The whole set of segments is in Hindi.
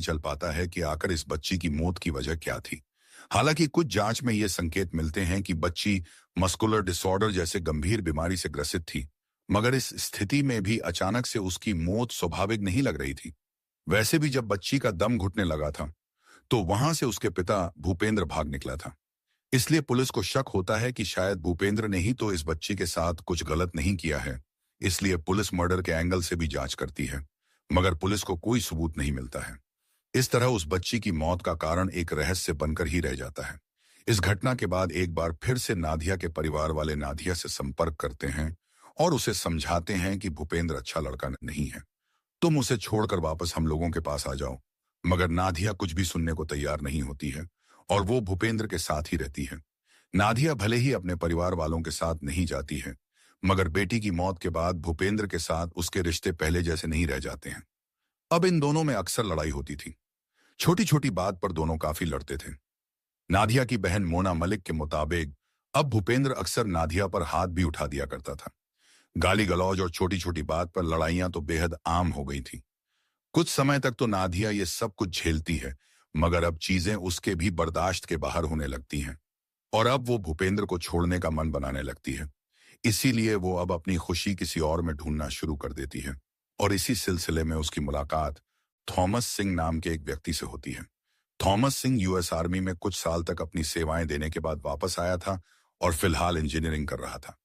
चल पाता है कि आखिर इस बच्ची की मौत की वजह क्या थी। हालांकि कुछ जांच में ये संकेत मिलते हैं कि बच्ची मस्कुलर डिसऑर्डर जैसे गंभीर बीमारी से ग्रसित थी, मगर इस स्थिति में भी अचानक से उसकी मौत स्वाभाविक नहीं लग रही थी। वैसे भी जब बच्ची का दम घुटने लगा था, तो वहां से उसके पिता भूपेंद्र भाग निकला था। इसलिए पुलिस को शक होता है कि शायद भूपेंद्र ने ही तो इस बच्ची के साथ कुछ गलत नहीं किया है। इसलिए पुलिस मर्डर के एंगल से भी जांच करती है, मगर पुलिस को कोई सबूत नहीं मिलता है। इस तरह उस बच्ची की मौत का कारण एक रहस्य बनकर ही रह जाता है। इस घटना के बाद एक बार फिर से नादिया के परिवार वाले नादिया से संपर्क करते हैं और उसे समझाते हैं कि भूपेंद्र अच्छा लड़का नहीं है, तुम उसे छोड़कर वापस हम लोगों के पास आ जाओ। मगर नादिया कुछ भी सुनने को तैयार नहीं होती है और वो भूपेंद्र के साथ ही रहती है। नादिया भले ही अपने परिवार वालों के साथ नहीं जाती है, मगर बेटी की मौत के बाद भूपेंद्र के साथ उसके रिश्ते पहले जैसे नहीं रह जाते हैं। अब इन दोनों में अक्सर लड़ाई होती थी। छोटी छोटी बात पर दोनों काफी लड़ते थे। नादिया की बहन मोना मलिक के मुताबिक अब भूपेंद्र अक्सर नादिया पर हाथ भी उठा दिया करता था। गाली गलौज और छोटी छोटी बात पर लड़ाइयां तो बेहद आम हो गई थी। कुछ समय तक तो नादिया ये सब कुछ झेलती है, मगर अब चीजें उसके भी बर्दाश्त के बाहर होने लगती हैं और अब वो भूपेंद्र को छोड़ने का मन बनाने लगती है। इसीलिए वो अब अपनी खुशी किसी और में ढूंढना शुरू कर देती है और इसी सिलसिले में उसकी मुलाकात थॉमस सिंह नाम के एक व्यक्ति से होती है। थॉमस सिंह यूएस आर्मी में कुछ साल तक अपनी सेवाएं देने के बाद वापस आया था और फिलहाल इंजीनियरिंग कर रहा था।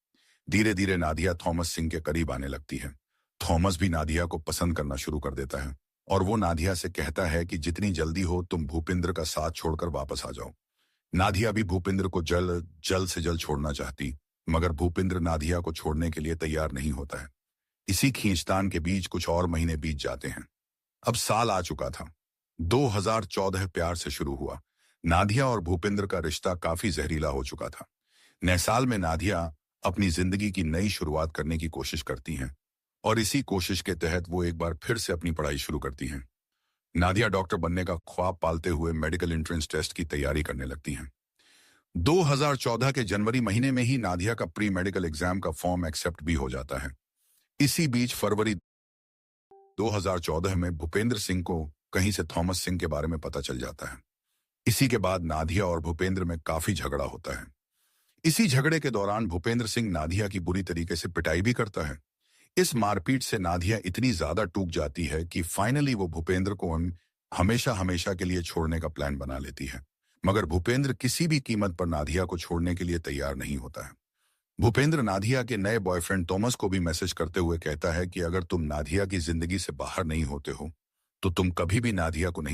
धीरे धीरे नादिया थॉमस सिंह के करीब आने लगती है। थॉमस भी नादिया को पसंद करना शुरू कर देता है और वो नादिया से कहता है कि जितनी जल्दी हो तुम भूपेंद्र का साथ छोड़कर वापस आ जाओ। नादिया भी भूपेंद्र को जल्द से जल्द छोड़ना चाहती, मगर भूपेंद्र नादिया को छोड़ने के लिए तैयार नहीं होता है। इसी खींचतान के बीच कुछ और महीने बीत जाते हैं। अब साल आ चुका था। 2014 प्यार से शुरू हुआ। नादिया और भूपेंद्र का रिश्ता काफी जहरीला हो चुका था। नए साल में नादिया अपनी जिंदगी की नई शुरुआत करने की कोशिश करती हैं और इसी कोशिश के तहत वो एक बार फिर से अपनी पढ़ाई शुरू करती हैं। नादिया डॉक्टर बनने का ख्वाब पालते हुए मेडिकल एंट्रेंस टेस्ट की तैयारी करने लगती हैं। 2014 के जनवरी महीने में ही नादिया का प्री मेडिकल एग्जाम का फॉर्म एक्सेप्ट भी हो जाता है। इसी बीच फरवरी 2014 में भूपेंद्र सिंह को कहीं से थॉमस सिंह के बारे में पता चल जाता है। इसी के बाद नादिया और भूपेंद्र में काफी झगड़ा होता है। इसी झगड़े के दौरान भूपेंद्र सिंह नादिया की बुरी तरीके से पिटाई भी करता है। इस मारपीट से नादिया इतनी ज्यादा टूट जाती है कि फाइनली वो भूपेंद्र को हमेशा हमेशा के लिए छोड़ने का प्लान बना लेती है, मगर भूपेंद्र किसी भी कीमत पर नादिया को छोड़ने के लिए तैयार नहीं होता है। भूपेंद्र नादिया के नए बॉयफ्रेंड थॉमस को भी मैसेज करते हुए कहता है कि अगर तुम नादिया की जिंदगी से बाहर नहीं होते हो, तो तुम कभी भी नादिया को नहीं